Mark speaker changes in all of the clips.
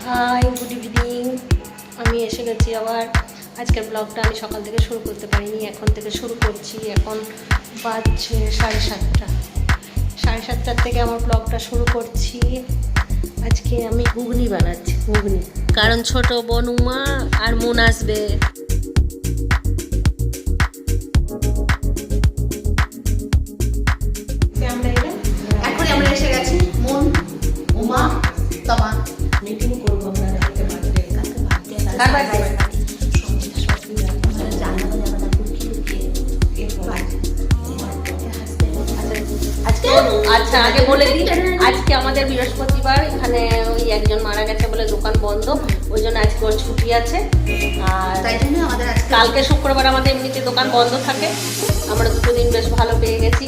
Speaker 1: High, good evening. আমি এসে গেছি আবার। আজকের ব্লগটা আমি সকাল থেকে শুরু করতে পারিনি, এখন থেকে শুরু করছি। এখন বাজছে 7:30। 7:30 থেকে আমার ব্লগটা শুরু করছি। আজকে আমি ঘুগনি বানাচ্ছি, ঘুগনি, কারণ ছোট বোন উমা আর মন আসবে।
Speaker 2: এখন আমরা এসে গেছি মন, উমা, তমা।
Speaker 1: মিটিং করবো আমরা আচ্ছা, আগে বলে দিই, আজকে আমাদের বৃহস্পতিবার, এখানে ওই একজন মারা গেছে বলে দোকান বন্ধ, ওই জন্য আজকে ওর ছুটি আছে। আর
Speaker 2: তাই জন্য আমাদের
Speaker 1: কালকে শুক্রবার আমাদের এমনিতে দোকান বন্ধ থাকে। আমরা দুটো দিন বেশ ভালো পেয়ে গেছি।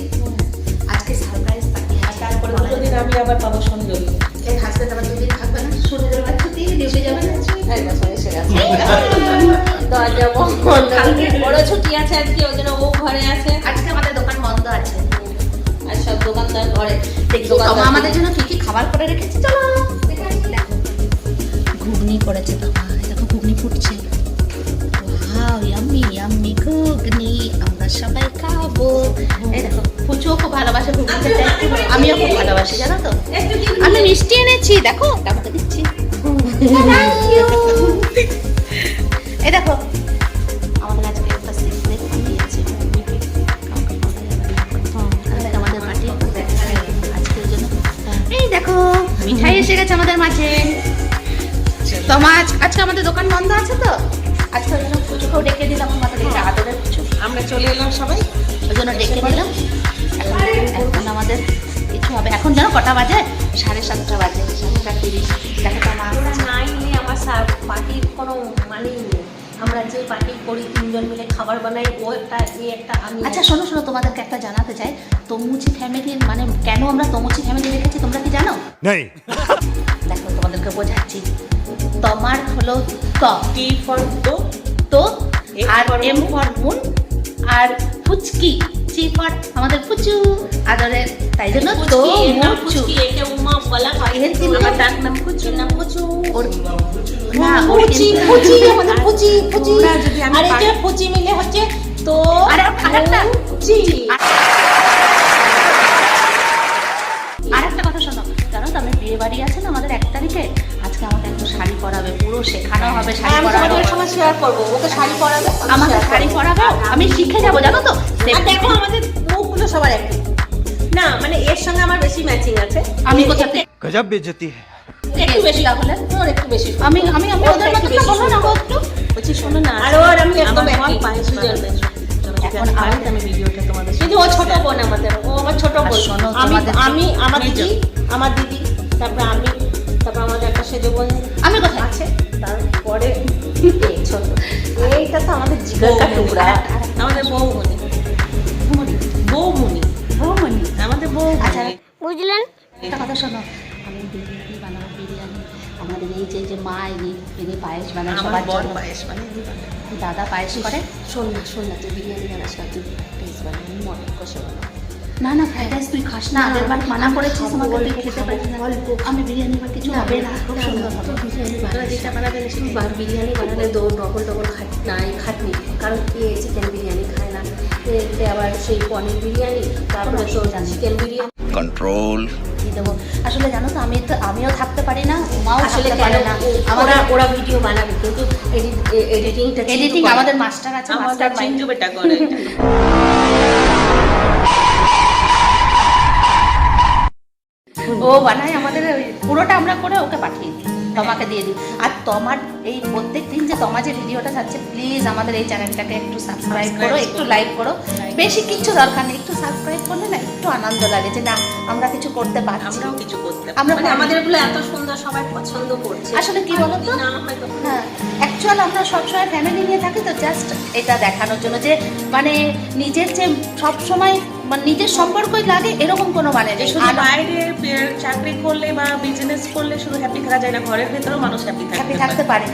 Speaker 2: আজকে সারপ্রাইজ পার্টি।
Speaker 1: আর তারপরে দুটো দিন আমি আবার পাবো সঞ্জলি।
Speaker 2: এর হাজবেন্ড আবার দুদিন থাকবে না, শনিবার বার ছুটি, ডিউটি যাবে না।
Speaker 1: এসে গেছে দরজা বন্ধ, ওরও ছুটি আছে আজকে, ওই জন্য ও ঘরে আছে।
Speaker 2: আজকে আমাদের দোকান বন্ধ আছে।
Speaker 1: আর সব দোকানদার ঘরে।
Speaker 2: তমা আমাদের জন্য কি কি খাবার করে রেখেছে, চলো দেখে আসি। দেখো ঘুগনি করেছে তমা, দেখো ঘুগনি ফুটছে। ওয়াও, ইয়াম্মি ইয়াম্মি ঘুগনি, আমরা সবাই খাবো। এই দেখো ফুচুও খুব ভালোবাসে ঘুগনি খেতে, আমিও খুব ভালোবাসি, জানো তো। আমি মিষ্টি এনেছি, দেখো আমাকে দিচ্ছি। এই দেখো আমাদের আজকে একটা সিক্রেট পার্টি আছে। আমাদের পার্টি আজকের জন্য এই দেখো মিঠাই এসে গেছে আমাদের মাঝে। তোমার আজকে আমাদের দোকান বন্ধ আছে তো, আজকে ওই জন্য পুজোকেও ডেকে দিলাম, আমাদের এটা আদরের পুজো,
Speaker 1: আমরা চলে এলাম সবাই,
Speaker 2: ওই জন্য ডেকে দিলাম। এখন আমাদের কিছু হবে। এখন যেন কটা বাজে, 7:30 বাজে, 7:30। দেখো তোমার
Speaker 1: নাই নিয়ে আমার পার্টির কোনো মানেই নেই। আমরা যে পার্টি করি তিনজন মিলে খাবার বানাই, ও একটা এ একটা আমি।
Speaker 2: আচ্ছা শোনো শোনো, তোমাদেরকে একটা জানাতে চাই। তমুচি ফ্যামিলির মানে কেন আমরা তমুচি ফ্যামিলি রেখেছি তোমরা কি জানো? দেখো তোমাদেরকে বোঝাচ্ছি। তোমার হলো টি ফর তো, আর এম ফর মুন, আর ফুচকি চি ফর আমাদের ফুচু আদরের, তাই জন্য তো মুচু।
Speaker 1: একে উমা বলা হয়,
Speaker 2: এর তিনটে
Speaker 1: আমার ডাক নাম ফুচু, নাম ফুচু।
Speaker 2: ওর না ফুচি ফুচি আমাদের ফুচি ফুচি,
Speaker 1: আর এই যে ফুচি মিলে হচ্ছে তো
Speaker 2: আর আরেকটা
Speaker 1: ফুচি।
Speaker 2: আরেকটা কথা শোনো, জানো তো আমি বিয়ে বাড়ি আছে না আমাদের 1 তারিখে, আজকে আমাকে একটু শাড়ি পরাবে, পুরো শেখানো হবে শাড়ি
Speaker 1: আমি
Speaker 2: পরাবে।
Speaker 1: তোমাদের সঙ্গে শেয়ার করবো, ওকে শাড়ি পরাবে,
Speaker 2: আমাকে শাড়ি পরাবে, আমি শিখে যাবো, জানো তো।
Speaker 1: আর দেখো আমাদের মুখগুলো সবার একই না, মানে এর সঙ্গে আমার বেশি ম্যাচিং আছে।
Speaker 2: আমি কোথা থেকে
Speaker 3: गजब बेइज्जती है।
Speaker 1: একটু বেশি তাহলে ওর একটু বেশি।
Speaker 2: আমি আমি আমি ওদের মতো না, বলো না গো একটু।
Speaker 1: বলছি শোনো না, আর ওর আমি একদম একই।
Speaker 2: এখন
Speaker 1: আমি ভিডিওটা তোমাদের, কিন্তু ও ছোট বোন আমাদের, ও আমার ছোট বোন।
Speaker 2: শোনো,
Speaker 1: আমি
Speaker 2: তোমাদের-
Speaker 1: আমি আমার দিদি, আমার দিদি, তারপর আমি, তারপর আমাদের একটা সেজো বোন
Speaker 2: আমি কোথায়
Speaker 1: আছে, তারপরে এই ছোট, এইটা তো আমাদের জিগার টুকরা, আমাদের বৌমনি, বৌমনি,
Speaker 2: বৌমনি।
Speaker 1: আমাদের বৌমনি।
Speaker 2: আচ্ছা
Speaker 1: বুঝলেন?
Speaker 2: একটা কথা শোনো, আমি বিরিয়ানি বানাবো, বিরিয়ানি। আমাদের এই যে মা ইনি পায়েস বানায় সবার জন্য,
Speaker 1: পায়েস বানিয়ে দিবা।
Speaker 2: দাদা পায়েস করে।
Speaker 1: শোন না, তুই বিরিয়ানি বানাস না, তুই পায়েস বানাবি, মটন কষা বানাবি।
Speaker 2: না না ফ্রাইড রাইস তুই খাস না, আগের বার মানা করেছিস আমাকে, তুই খেতে পারিস না। আমি বিরিয়ানি এবার কিছু হবে না, খুব সুন্দর হবে।
Speaker 1: বিরিয়ানি বানালে যেটা বানাবে না, শুধু বিরিয়ানি বানালে ডবল খাটনি, কারণ এ চিকেন বিরিয়ানি খায় না, এতে আবার সেই পনির বিরিয়ানি, তারপরে তো চিকেন বিরিয়ানি
Speaker 3: कंट्रोल
Speaker 2: দিয়ে দেবো। আসলে জানো তো আমিও থাকতে পারি না, মাও
Speaker 1: আসলে
Speaker 2: থাকতে পারে না।
Speaker 1: আমাদের ওরা ভিডিও বানাবে, কিন্তু
Speaker 2: এডিটিং আমাদের মাস্টার আছে, মাস্টার মাইন্ড।
Speaker 1: বেটা করে।
Speaker 2: ও বানায় আমাদের, পুরোটা আমরা করে ওকে পাঠিয়ে দিই, তোমাকে দিয়ে দিই। আর তোমার এই প্রত্যেক দিন যে তোমার যে ভিডিওটা যাচ্ছে, প্লিজ আমাদের এই চ্যানেলটাকে একটু সাবস্ক্রাইব করো, একটু লাইক করো। বেশি কিছু দরকার নেই, একটু সাবস্ক্রাইব করলে না একটু আনন্দ লাগে যে না আমরা কিছু করতে পারছি।
Speaker 1: আমরাও কিছু করতে
Speaker 2: আমরা
Speaker 1: মানে আমাদের গুলো এত সুন্দর, সবাই পছন্দ করছে।
Speaker 2: আসলে কি বলো তো,
Speaker 1: না হয়তো
Speaker 2: হ্যাঁ অ্যাকচুয়াল আমরা সবসময় ফ্যামিলি নিয়ে থাকি তো, জাস্ট এটা দেখানোর জন্য যে মানে নিজের যে সবসময় মানে নিজের সম্পর্কই লাগে এরকম কোনো মানে নেই।
Speaker 4: শুধু বাইরে চাকরি করলে বা বিজনেস করলে শুধু হ্যাপি থাকা যায় না, ঘরের ভেতরেও মানুষ হ্যাপি
Speaker 2: হ্যাপি
Speaker 4: থাকতে
Speaker 2: থাকতে পারে।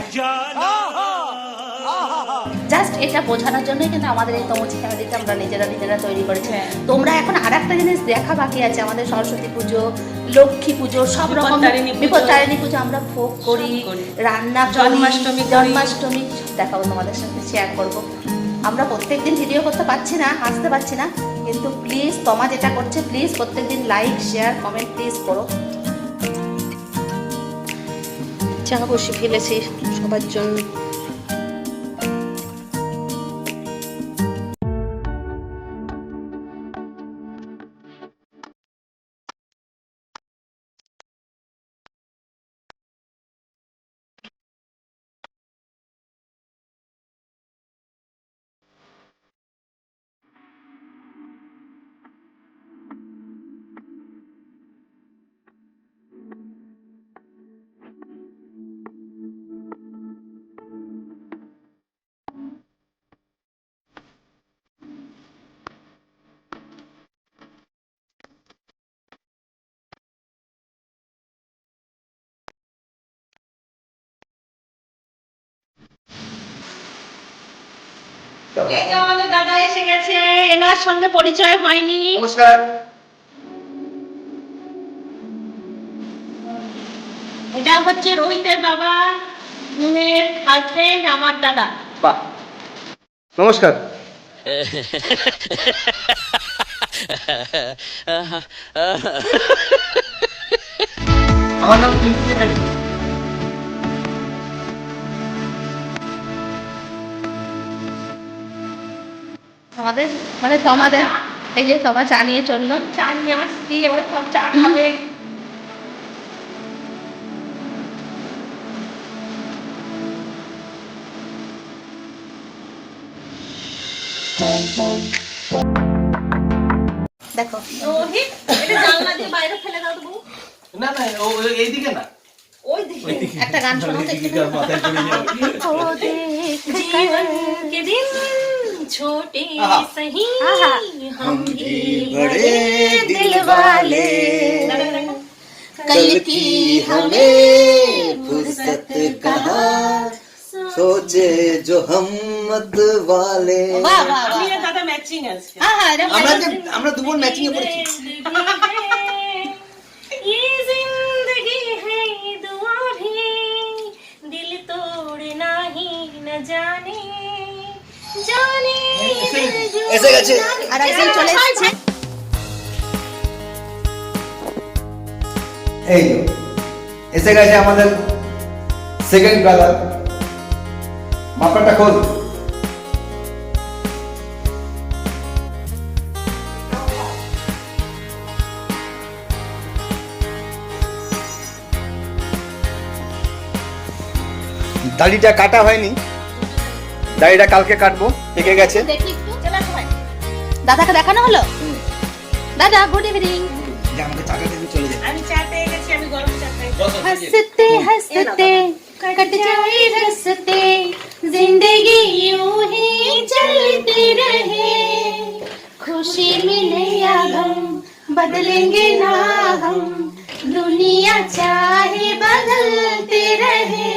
Speaker 2: জাস্ট এটা বোঝানোর জন্যই কিন্তু আমাদের এই তমুচি ফ্যামিলিতে আমরা নিজেরা তৈরি করেছি।
Speaker 4: হ্যাঁ।
Speaker 2: তোমরা এখন আর একটা জিনিস দেখা বাকি আছে, আমাদের সরস্বতী পুজো, লক্ষ্মী পুজো, সব রকম
Speaker 4: বিপত্তারিণী পুজো।
Speaker 2: বিপত্তারিণী পুজো আমরা ভোগ করি,
Speaker 4: সব করি।
Speaker 2: রান্না করি,
Speaker 4: জন্মাষ্টমী করি।
Speaker 2: জন্মাষ্টমী সব দেখাবো তোমাদের সাথে, শেয়ার করবো। আমরা প্রত্যেকদিন ভিডিও করতে পারছি না, আসতে পারছি না, কিন্তু প্লিজ তোমা যেটা করছে প্লিজ প্রত্যেকদিন লাইক শেয়ার কমেন্ট প্লিজ করো।
Speaker 1: চা বসে ফেলেছি সবার জন্য। এই যে আমাদের দাদা এসে গেছে, এনার সঙ্গে পরিচয় হয়নি।
Speaker 3: নমস্কার।
Speaker 1: এটা হচ্ছে রোহিতের বাবা, এর হাজবেন্ড আমার দাদা।
Speaker 3: বাহ, নমস্কার। আমার নাম পিন্টু চ্যাটার্জি।
Speaker 2: আমাদের মানে তোমাদের এই যে তোমার চা নিয়ে চললো,
Speaker 1: চা নিয়ে আমার স্ত্রী এবার সব চা খাবে।
Speaker 2: দেখো
Speaker 1: রোহিত, এটা জানলা দিয়ে বাইরে ফেলে দাও তো বউ।
Speaker 3: না না, এইদিকে না,
Speaker 1: ওই দিকে।
Speaker 2: একটা গান শোনাও তো একটু। ও দেখ
Speaker 1: जीवन के दिन छोटे
Speaker 3: आहा।
Speaker 1: सही
Speaker 2: आहा।
Speaker 1: हम भी
Speaker 3: बड़े
Speaker 2: दिल वाले
Speaker 3: कल की हमें फुर्सत कहाँ, सोचे जो हम मत वाले।
Speaker 2: বাহ বাহ
Speaker 4: আমি
Speaker 2: বাহ।
Speaker 4: আর দাদা ম্যাচিং আছে।
Speaker 2: আহা, এরকম
Speaker 3: আমরা দুজন ম্যাচিং এ পড়েছি।
Speaker 1: ये जिंदगी है दुआ भी दिल तोड़ना ही न जाने जाने
Speaker 3: এসে গেছে।
Speaker 2: আর একজন চলে এসেছে।
Speaker 3: এই তো এসে গেছে আমাদের সেকেন্ড ব্রাদার। মাপাটা খোল। দাড়িটা কাটা হয়নি, দাড়িটা কালকে কাটবো, পেকে গেছে।
Speaker 2: দেখি একটু। দাদাকে দেখানো হলো। দাদা গুড ইভিনিং।
Speaker 3: যে আমাকে চাটা দিয়ে চলে যায়।
Speaker 4: আমি চা পেয়ে গেছি, আমি গরম চা খাই।
Speaker 2: हंसते हंसते कट जाए रस्ते, जिंदगी यूं ही चलती रहे, खुशी मिले या गम बदलेंगे ना हम, दुनिया चाहे बदलते रहे।